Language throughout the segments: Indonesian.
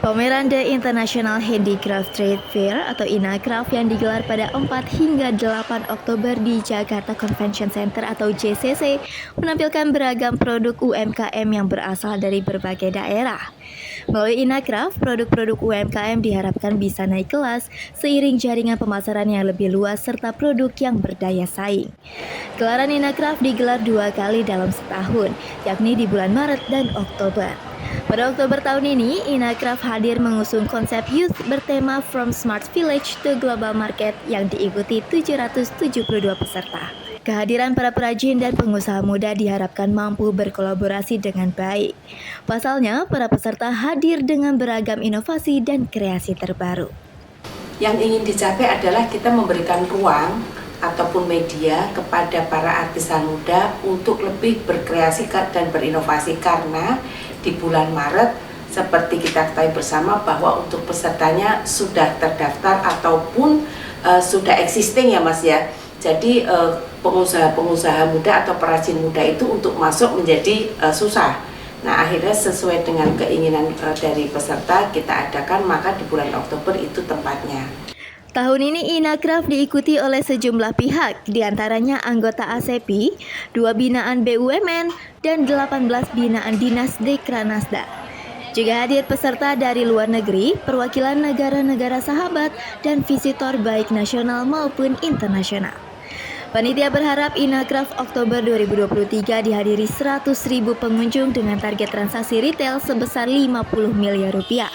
Pameran The International Handicraft Trade Fair atau INACRAFT yang digelar pada 4 hingga 8 Oktober di Jakarta Convention Center atau JCC menampilkan beragam produk UMKM yang berasal dari berbagai daerah. Melalui INACRAFT, produk-produk UMKM diharapkan bisa naik kelas seiring jaringan pemasaran yang lebih luas serta produk yang berdaya saing. Gelaran INACRAFT digelar 2 kali dalam setahun, yakni di bulan Maret dan Oktober. Pada Oktober tahun ini, INACRAFT hadir mengusung konsep Youth bertema From Smart Village to Global Market yang diikuti 772 peserta. Kehadiran para perajin dan pengusaha muda diharapkan mampu berkolaborasi dengan baik. Pasalnya, para peserta hadir dengan beragam inovasi dan kreasi terbaru. Yang ingin dicapai adalah kita memberikan ruang ataupun media kepada para artisan muda untuk lebih berkreasi dan berinovasi, karena di bulan Maret seperti kita ketahui bersama bahwa untuk pesertanya sudah terdaftar ataupun sudah existing ya Mas ya. Jadi pengusaha-pengusaha muda atau perajin muda itu untuk masuk menjadi susah. Nah, akhirnya sesuai dengan keinginan dari peserta kita adakan, maka di bulan Oktober itu tempatnya. Tahun ini INACRAFT diikuti oleh sejumlah pihak, diantaranya anggota ASEPI, 2 binaan BUMN, dan 18 binaan Dinas Dekranasda. Juga hadir peserta dari luar negeri, perwakilan negara-negara sahabat, dan visitor baik nasional maupun internasional. Panitia berharap INACRAFT Oktober 2023 dihadiri 100.000 pengunjung dengan target transaksi retail sebesar 50 miliar rupiah.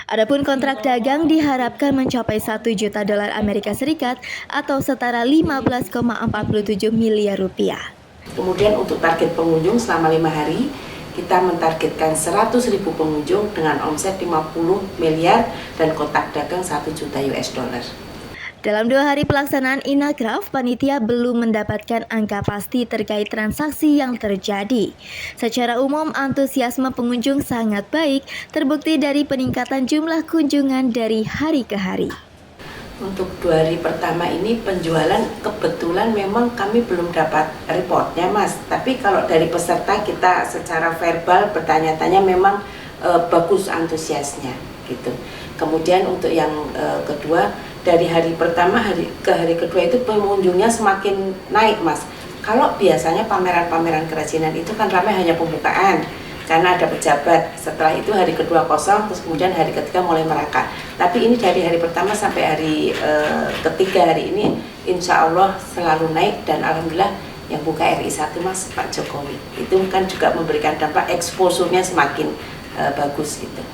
Adapun kontrak dagang diharapkan mencapai 1 juta dolar Amerika Serikat atau setara 15,47 miliar rupiah. Kemudian untuk target pengunjung selama 5 hari, kita mentargetkan 100.000 pengunjung dengan omset 50 miliar dan kotak dagang 1 juta US dollar. Dalam 2 hari pelaksanaan INACRAFT, panitia belum mendapatkan angka pasti terkait transaksi yang terjadi. Secara umum, antusiasme pengunjung sangat baik, terbukti dari peningkatan jumlah kunjungan dari hari ke hari. Untuk 2 hari pertama ini penjualan kebetulan memang kami belum dapat reportnya Mas. Tapi kalau dari peserta kita secara verbal bertanya-tanya memang bagus antusiasnya gitu. Kemudian untuk yang kedua, dari hari pertama ke hari kedua itu pengunjungnya semakin naik Mas. Kalau biasanya pameran-pameran kerajinan itu kan ramai hanya pembukaan karena ada pejabat, setelah itu hari kedua kosong, terus kemudian hari ketiga mulai merangkak. Tapi ini dari hari pertama sampai hari ketiga hari ini insya Allah selalu naik, dan alhamdulillah yang buka RI 1 Mas Pak Jokowi itu kan juga memberikan dampak, eksposurnya semakin bagus gitu.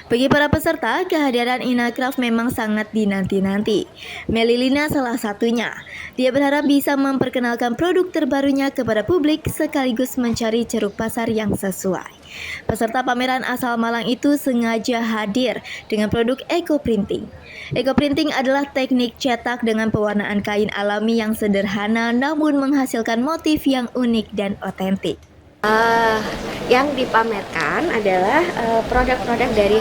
Bagi para peserta, kehadiran INACRAFT memang sangat dinanti-nanti. Melilina salah satunya. Dia berharap bisa memperkenalkan produk terbarunya kepada publik sekaligus mencari ceruk pasar yang sesuai. Peserta pameran asal Malang itu sengaja hadir dengan produk eco-printing. Eco-printing adalah teknik cetak dengan pewarnaan kain alami yang sederhana namun menghasilkan motif yang unik dan otentik. Yang dipamerkan adalah produk-produk dari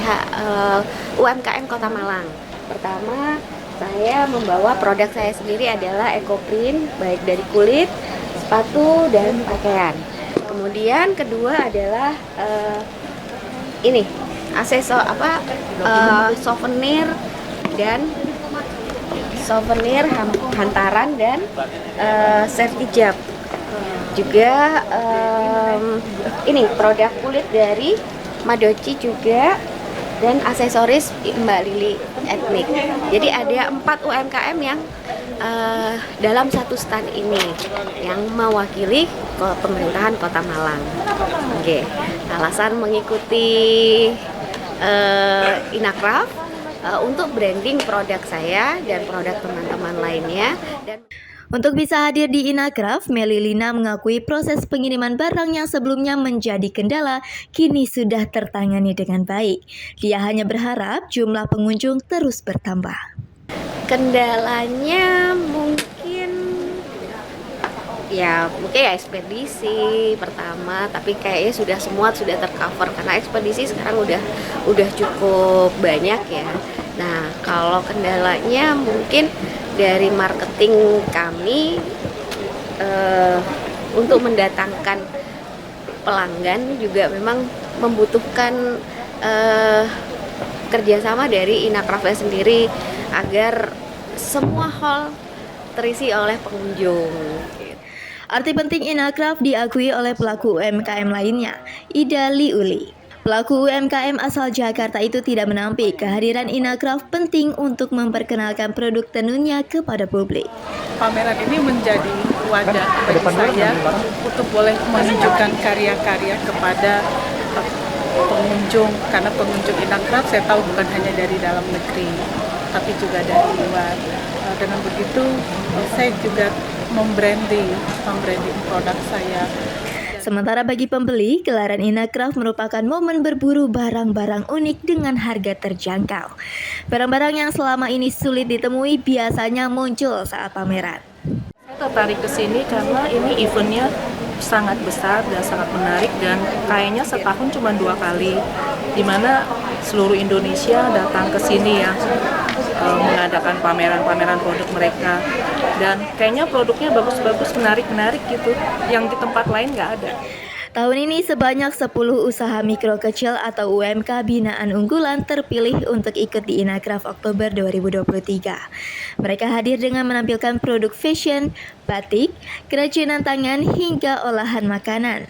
UMKM Kota Malang. Pertama, saya membawa produk saya sendiri adalah eco-print, baik dari kulit, sepatu, dan pakaian. Kemudian kedua adalah ini souvenir dan hantaran dan sertijab. Juga ini produk kulit dari Madoci juga, dan aksesoris Mbak Lili Etnik. Jadi ada 4 UMKM yang dalam satu stand ini yang mewakili pemerintahan Kota Malang. Oke. Alasan mengikuti INACRAFT untuk branding produk saya dan produk teman-teman lainnya. Untuk bisa hadir di INACRAFT, Melilina mengakui proses pengiriman barang yang sebelumnya menjadi kendala kini sudah tertangani dengan baik. Dia hanya berharap jumlah pengunjung terus bertambah. Kendalanya mungkin ekspedisi pertama, tapi kayaknya semua sudah tercover karena ekspedisi sekarang udah cukup banyak ya. Nah, kalau kendalanya mungkin dari marketing kami untuk mendatangkan pelanggan juga memang membutuhkan kerjasama dari Inacraftnya sendiri agar semua hall terisi oleh pengunjung. Arti penting Inacraft diakui oleh pelaku UMKM lainnya, Ida Liuli. Pelaku UMKM asal Jakarta itu tidak menampik kehadiran Inacraft penting untuk memperkenalkan produk tenunnya kepada publik. Pameran ini menjadi wadah bagi saya untuk boleh menunjukkan karya-karya kepada pengunjung, karena pengunjung Inacraft saya tahu bukan hanya dari dalam negeri tapi juga dari luar. Dengan begitu saya juga membranding produk saya. Sementara bagi pembeli, gelaran Inacraft merupakan momen berburu barang-barang unik dengan harga terjangkau. Barang-barang yang selama ini sulit ditemui biasanya muncul saat pameran. Saya tertarik ke sini karena ini eventnya sangat besar dan sangat menarik, dan kayaknya setahun cuma 2 kali, di mana seluruh Indonesia datang ke sini ya, mengadakan pameran-pameran produk mereka, dan kayaknya produknya bagus-bagus, menarik-menarik gitu, yang di tempat lain nggak ada. Tahun ini sebanyak 10 usaha mikro kecil atau UMK binaan unggulan terpilih untuk ikut di Inacraft Oktober 2023. Mereka hadir dengan menampilkan produk fashion, batik, kerajinan tangan hingga olahan makanan.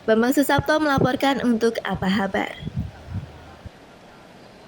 Bambang Susapto melaporkan untuk Apa Kabar.